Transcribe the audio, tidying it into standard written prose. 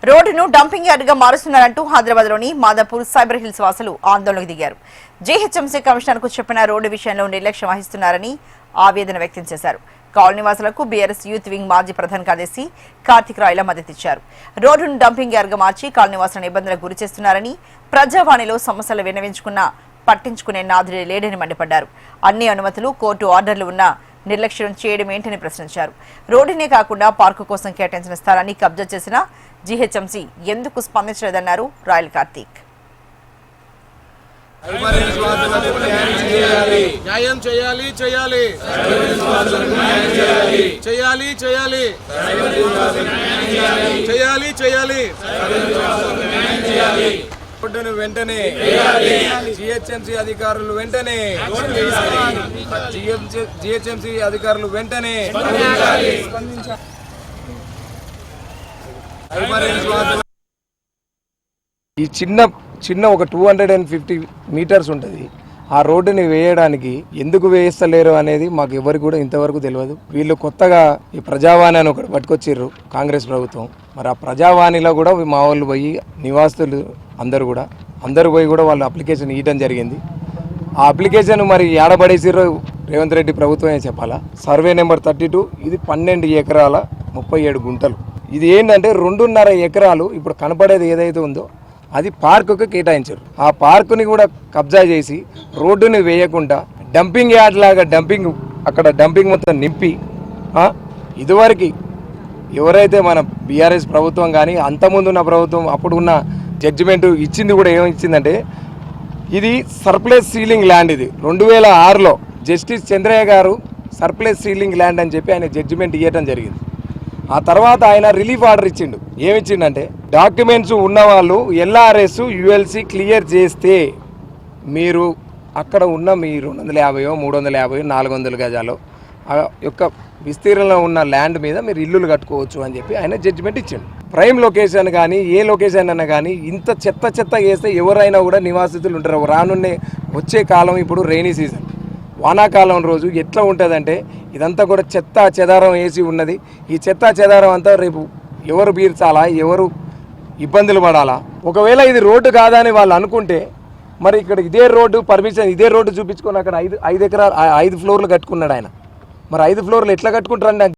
రోడ్డును డంపింగ్ యార్డుగా మారుస్తున్నారంటూ హైదరాబాద్లోని Madhapur cyber hills వాసులు ఆందోళనకు దిగారు. జీహెచ్ఎంసీ కమిషనర్కు చెప్పిన రోడ్డు విషయంలో నిర్లక్ష్యం వహిస్తున్నారని ఆవేదన వ్యక్తం చేశారు. కాలనీ వాసులకు బీఆర్ఎస్ యూత్ వింగ్ మాజీ ప్రధాన కార్యదర్శి కార్తిక్ రాయ్ల మద్దతిచ్చారు. రోడ్డును డంపింగ్ యార్డుగా మార్చి కాలనీ వాసులను ఇబ్బందులకు గురి చేస్తున్నారని, ప్రజావాణిలో సమస్యలు విన్నవించుకున్నా పట్టించుకునే నాదుడే లేడని మండిపడ్డారు. అన్ని అనుమతులు, కోర్టు ఆర్డర్లు ఉన్నా నిర్లక్ష్యం చేయడం ఏంటని ప్రశ్నించారు. రోడ్డునే కాకుండా పార్కు కోసం కేటాయించిన స్థలాన్ని కబ్జా చేసిన జీహెచ్ఎంసీ ఎందుకు స్పందించలేదన్నారు రాయల్ కార్తీక్. న్యాయం చేయాలి చేయాలి చేయాలి చేయాలి చేయాలి చేయాలి రోడ్డును వెంటనే జిహెచ్ఎంసీ అధికారులు వెంటనే జిహెచ్ఎంసీ అధికారులు వెంటనే ఈ చిన్న ఒక 250 మీటర్స్ ఉంటుంది. ఆ రోడ్డుని వేయడానికి ఎందుకు వేయిస్తలేరు అనేది మాకు ఎవరికి కూడా ఇంతవరకు తెలియదు. వీళ్ళు కొత్తగా ఈ ప్రజావాణి అని ఒకటి పట్టుకొచ్చిర్రు కాంగ్రెస్ ప్రభుత్వం. మరి ఆ ప్రజావాణిలో కూడా మా వాళ్ళు పోయి నివాసితులు అందరూ పోయి కూడా వాళ్ళు అప్లికేషన్ ఇవ్వడం జరిగింది. ఆ అప్లికేషన్ మరి ఏడబడేసిర్రు రేవంత్ రెడ్డి ప్రభుత్వమే చెప్పాలా. సర్వే నెంబర్ 32, ఇది 12 ఎకరాల 37 గుంటలు. ఇది ఏంటంటే 2.5 ఎకరాలు ఇప్పుడు కనపడేది ఏదైతే ఉందో అది పార్కుకు కేటాయించారు. ఆ పార్కుని కూడా కబ్జా చేసి రోడ్డుని వేయకుండా డంపింగ్ యార్డ్ లాగా అక్కడ డంపింగ్ మొత్తం నింపి ఇదివరకు ఎవరైతే మన బీఆర్ఎస్ ప్రభుత్వం కానీ అంతకుముందున్న ప్రభుత్వం అప్పుడు ఉన్న జడ్జిమెంట్ ఇచ్చింది కూడా ఏమిచ్చిందంటే ఇది సర్ప్లస్ సీలింగ్ ల్యాండ్. ఇది 2006లో జస్టిస్ చంద్రయ్య గారు సర్ప్లస్ సీలింగ్ ల్యాండ్ అని చెప్పి ఆయన జడ్జిమెంట్ ఇవ్వడం జరిగింది. ఆ తర్వాత ఆయన రిలీఫ్ ఆర్డర్ ఇచ్చిండు. ఏమిచ్చిండంటే డాక్యుమెంట్స్ ఉన్నవాళ్ళు ఎల్ఆర్ఎస్ యుఎల్సి క్లియర్ చేస్తే మీరు అక్కడ ఉన్న మీ 250, 350, 400 గజాలు ఆ యొక్క విస్తీర్ణంలో ఉన్న ల్యాండ్ మీద మీరు ఇల్లులు కట్టుకోవచ్చు అని చెప్పి ఆయన జడ్జిమెంట్ ఇచ్చిండు. ప్రైమ్ లొకేషన్ కానీ ఏ లొకేషన్ అయినా కానీ ఇంత చెత్త వేస్తే ఎవరైనా కూడా నివాసితులు ఉంటారు. రానున్నే వచ్చే కాలం ఇప్పుడు రెయినీ సీజన్, వానాకాలం రోజు ఎట్లా ఉంటుందంటే ఇదంతా కూడా చెత్త చెదారం వేసి ఉన్నది. ఈ చెత్త చెదారం అంతా రేపు ఎవరు బీర్చాలా, ఎవరు ఇబ్బందులు పడాలా? ఒకవేళ ఇది రోడ్డు కాదని వాళ్ళు అనుకుంటే మరి ఇక్కడ ఇదే రోడ్డు పర్మిషన్ ఇదే రోడ్డు చూపించుకొని అక్కడ 5 ఫ్లోర్లు కట్టుకున్నాడు ఆయన. మరి 5 ఫ్లోర్లు ఎట్లా కట్టుకుంటారండి?